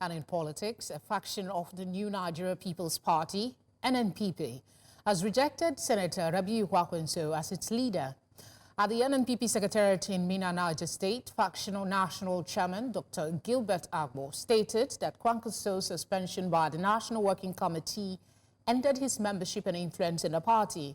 And in politics, a faction of the New Nigeria People's Party, NNPP, has rejected Senator Rabiu Musa Kwankwaso as its leader. At the NNPP Secretariat in Minna, Niger State, factional national chairman Dr. Gilbert Agbo stated that Kwankwaso's suspension by the National Working Committee ended his membership and influence in the party.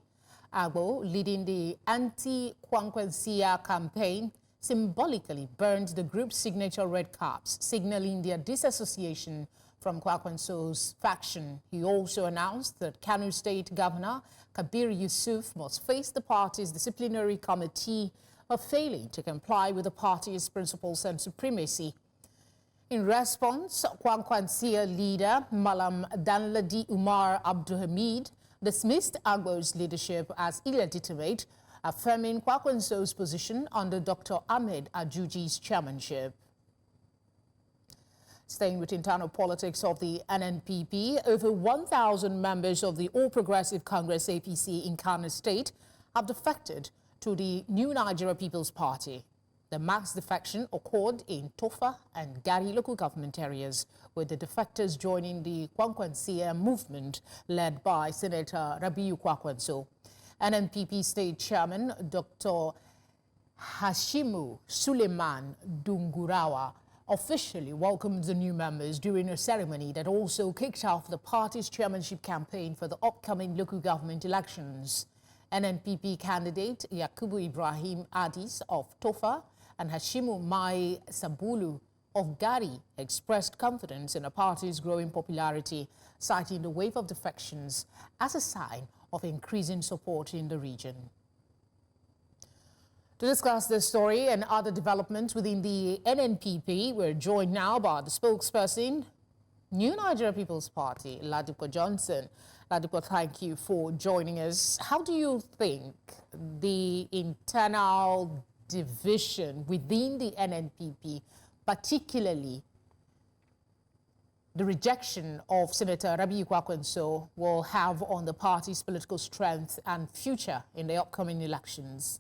Agbo, leading the anti-Kwankwasiyya campaign, symbolically burned the group's signature red caps, signaling their disassociation from Kwankwaso's faction. He also announced that Kano State Governor Kabir Yusuf must face the party's disciplinary committee for failing to comply with the party's principles and supremacy. In response, Kwankwasiyya leader Malam Danladi Umar Abdulhamid dismissed Agbo's leadership as illegitimate, affirming Kwankwaso's position under Dr. Ahmed Ajuji's chairmanship. Staying with internal politics of the NNPP, over 1,000 members of the All Progressive Congress APC in Kano State have defected to the New Nigeria People's Party. The mass defection occurred in Tofa and Ghari local government areas, with the defectors joining the Kwankwasiyya Movement led by Senator Rabiu Musa Kwankwaso. NNPP State Chairman Dr. Hashimu Suleiman Dungurawa officially welcomed the new members during a ceremony that also kicked off the party's chairmanship campaign for the upcoming local government elections. NNPP candidate Yakubu Ibrahim Adis of Tofa and Hashimu Sabulu of Ghari expressed confidence in the party's growing popularity, citing the wave of defections as a sign of increasing support in the region. To discuss this story and other developments within the NNPP, we're joined now by the spokesperson, New Nigeria People's Party, Ladipo Johnson. Ladipo, thank you for joining us. How do you think the internal division within the NNPP, particularly the rejection of Senator Rabiu Musa Kwankwaso, will have on the party's political strength and future in the upcoming elections?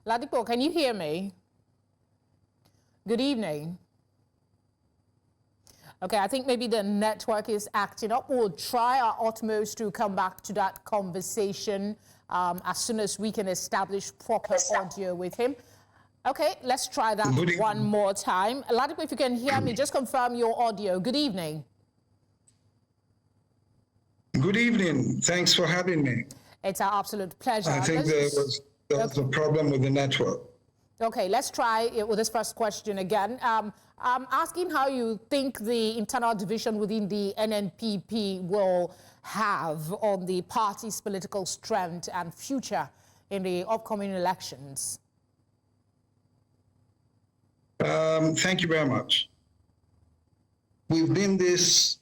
Ladipo, can you hear me? Good evening. Okay, I think maybe the network is acting up. We'll try our utmost to come back to that conversation as soon as we can establish proper audio with him. Okay, let's try that one more time. Ladipo, if you can hear me, just confirm your audio. Good evening. Good evening. Thanks for having me. It's our absolute pleasure. I think there was a problem with the network. Okay, let's try it with this first question again. I'm asking how you think the internal division within the NNPP will have on the party's political strength and future in the upcoming elections. Thank you very much. We've been it's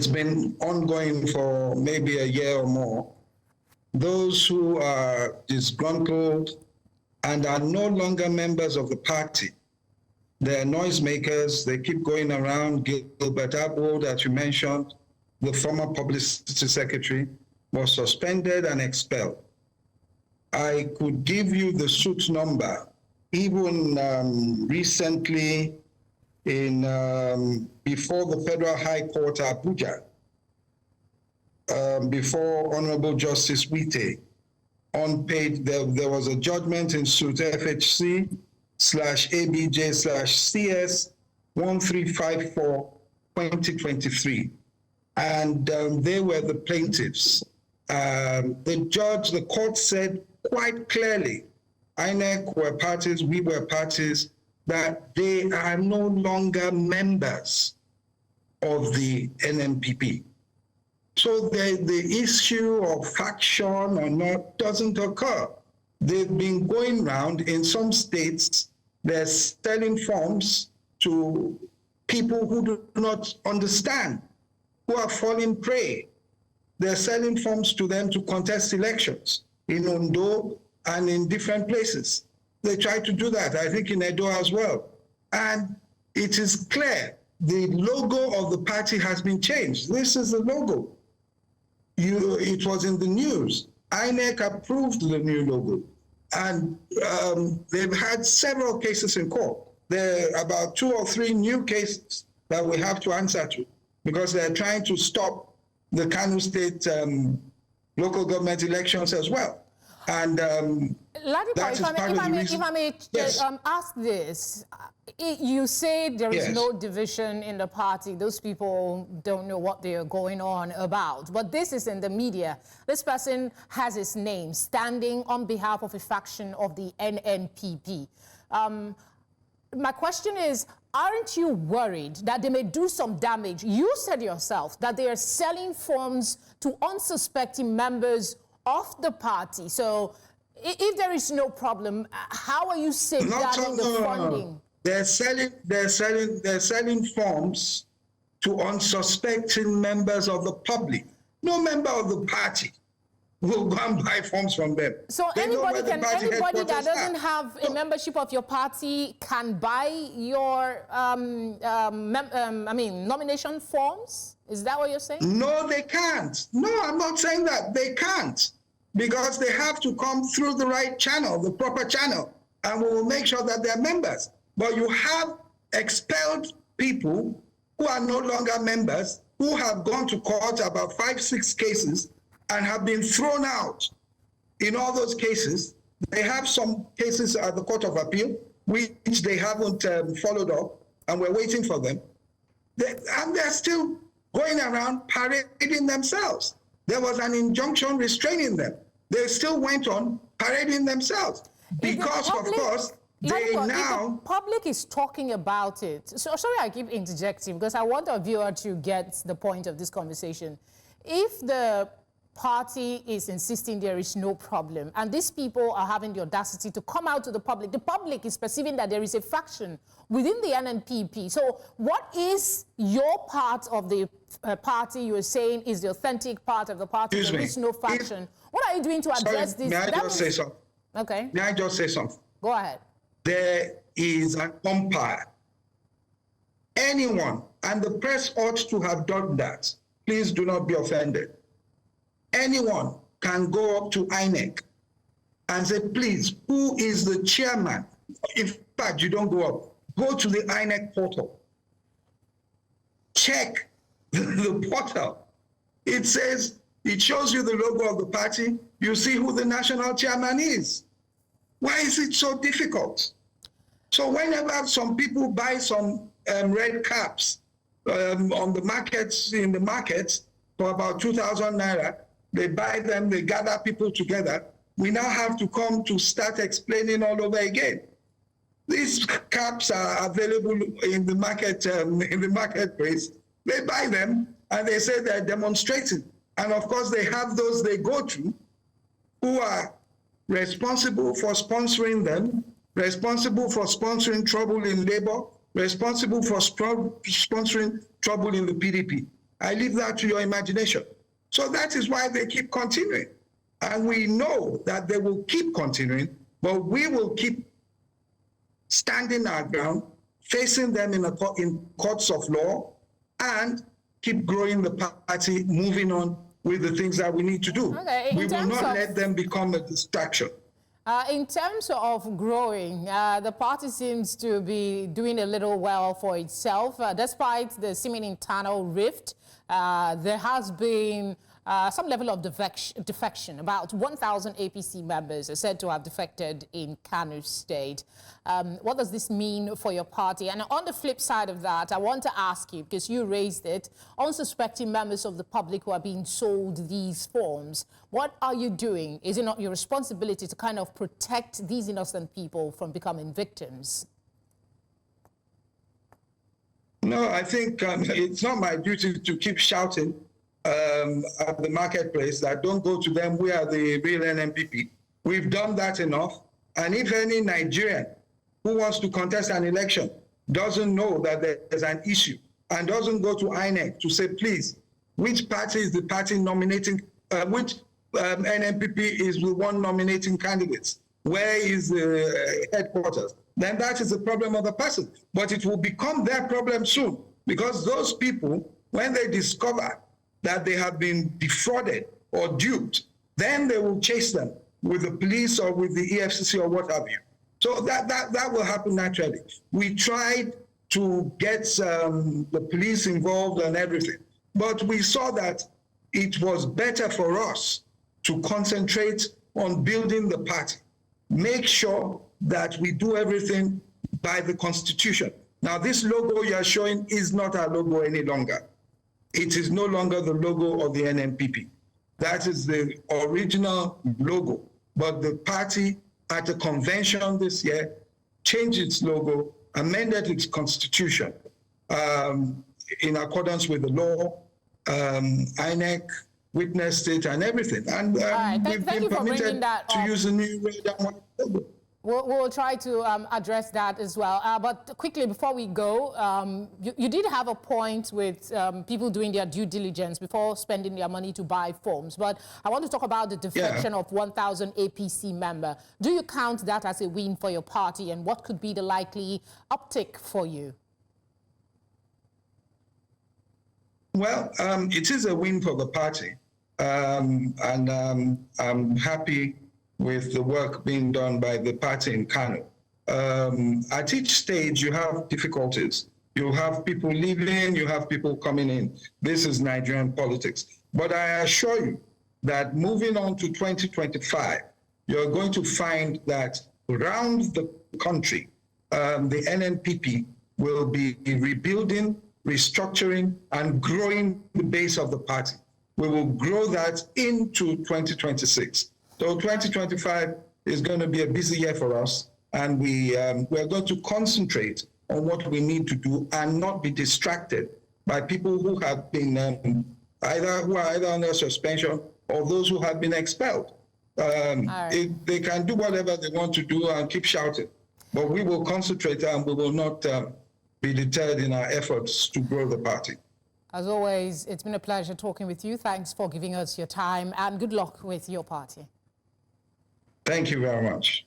been ongoing for maybe a year or more. Those who are disgruntled and are no longer members of the party, they're noisemakers. They keep going around. Gilbert Agbo, that you mentioned, the former publicity secretary, was suspended and expelled. I could give you the suit number. Even recently, before the Federal High Court, Abuja, before Honorable Justice Wite, unpaid, there was a judgment in suit FHC/ABJ/CS 1354/2023, and they were the plaintiffs. The court said quite clearly, INEC were parties, we were parties, that they are no longer members of the NNPP. So the issue of faction or not doesn't occur. They've been going around in some states, they're selling forms to people who do not understand, who are falling prey. They're selling forms to them to contest elections in Ondo and in different places. They try to do that, I think in Edo as well. And it is clear, the logo of the party has been changed. This is the logo. It was in the news INEC approved the new logo, and they've had several cases in court. There are about 2 or 3 new cases that we have to answer to, because they're trying to stop the Kano State local government elections as well. And Ladipo, if I may yes. Ask this, you say there is yes. no division in the party. Those people don't know what they are going on about. But this is in the media. This person has his name standing on behalf of a faction of the NNPP. My question is, aren't you worried that they may do some damage? You said yourself that they are selling forms to unsuspecting members of the party. So if there is no problem, how are you safeguarding the funding? No. They're selling forms to unsuspecting members of the public. No member of the party will go and buy forms from them. So anybody that doesn't have a membership of your party can buy your nomination forms? Is that what you're saying? No, they can't. No, I'm not saying that. They can't, because they have to come through the right channel, the proper channel, and we will make sure that they're members. But you have expelled people who are no longer members, who have gone to court about 5, 6 cases, and have been thrown out. In all those cases, they have some cases at the Court of Appeal, which they haven't followed up, and we're waiting for them. And they're still going around parading themselves. There was an injunction restraining them. They still went on parading themselves. Because, of course, they now... The public is talking about it. So, sorry I keep interjecting, because I want our viewer to get the point of this conversation. If the party is insisting there is no problem, and these people are having the audacity to come out to the public is perceiving that there is a faction within the NNPP. So what is your part of the party you are saying is the authentic part of the party? There is no faction. What are you doing to address this? May I just say something? Okay. May I just say something? Go ahead. There is an umpire. Anyone, and the press ought to have done that. Please do not be offended. Anyone can go up to INEC and say, please, who is the chairman? In fact, you don't go up. Go to the INEC portal. Check the portal. It says, it shows you the logo of the party. You see who the national chairman is. Why is it so difficult? So whenever some people buy some red caps on the markets, in the markets for about 2,000 naira, they buy them, they gather people together. We now have to come to start explaining all over again. These caps are available in the market, in the marketplace. They buy them and they say they're demonstrating. And of course, they have those they go to who are responsible for sponsoring them, responsible for sponsoring trouble in labor, responsible for sponsoring trouble in the PDP. I leave that to your imagination. So that is why they keep continuing. And we know that they will keep continuing, but we will keep standing our ground, facing them in courts of law, and keep growing the party, moving on with the things that we need to do. Okay, we will not let them become a distraction. In terms of growing, the party seems to be doing a little well for itself. Despite the seeming internal rift, there has been some level of defection. About 1,000 APC members are said to have defected in Kano State. What does this mean for your party? And on the flip side of that, I want to ask you, because you raised it, unsuspecting members of the public who are being sold these forms, what are you doing? Is it not your responsibility to kind of protect these innocent people from becoming victims? No, I think it's not my duty to keep shouting at the marketplace that don't go to them, we are the real NNPP. We've done that enough. And if any Nigerian who wants to contest an election doesn't know that there's an issue and doesn't go to INEC to say, please, which party is the party nominating, which NNPP is the one nominating candidates, where is the headquarters, then that is the problem of the person. But it will become their problem soon, because those people, when they discover that they have been defrauded or duped, then they will chase them with the police or with the EFCC or what have you. So that will happen naturally. We tried to get the police involved and everything, but we saw that it was better for us to concentrate on building the party, make sure that we do everything by the Constitution. Now, this logo you are showing is not our logo any longer. It is no longer the logo of the NNPP. That is the original logo. But the party at a convention this year changed its logo, amended its constitution in accordance with the law, INEC witnessed it and everything. And we've been permitted to use the new red and white logo. We'll try to address that as well. But quickly, before we go, you did have a point with people doing their due diligence before spending their money to buy forms. But I want to talk about the defection of 1,000 APC member. Do you count that as a win for your party? And what could be the likely uptick for you? Well, it is a win for the party. And I'm happy with the work being done by the party in Kano. At each stage, you have difficulties. You have people leaving, you have people coming in. This is Nigerian politics. But I assure you that moving on to 2025, you're going to find that around the country, the NNPP will be rebuilding, restructuring, and growing the base of the party. We will grow that into 2026. So 2025 is going to be a busy year for us, and we're going to concentrate on what we need to do and not be distracted by people who have been either under suspension or those who have been expelled. They can do whatever they want to do and keep shouting, but we will concentrate and we will not be deterred in our efforts to grow the party. As always, it's been a pleasure talking with you. Thanks for giving us your time, and good luck with your party. Thank you very much.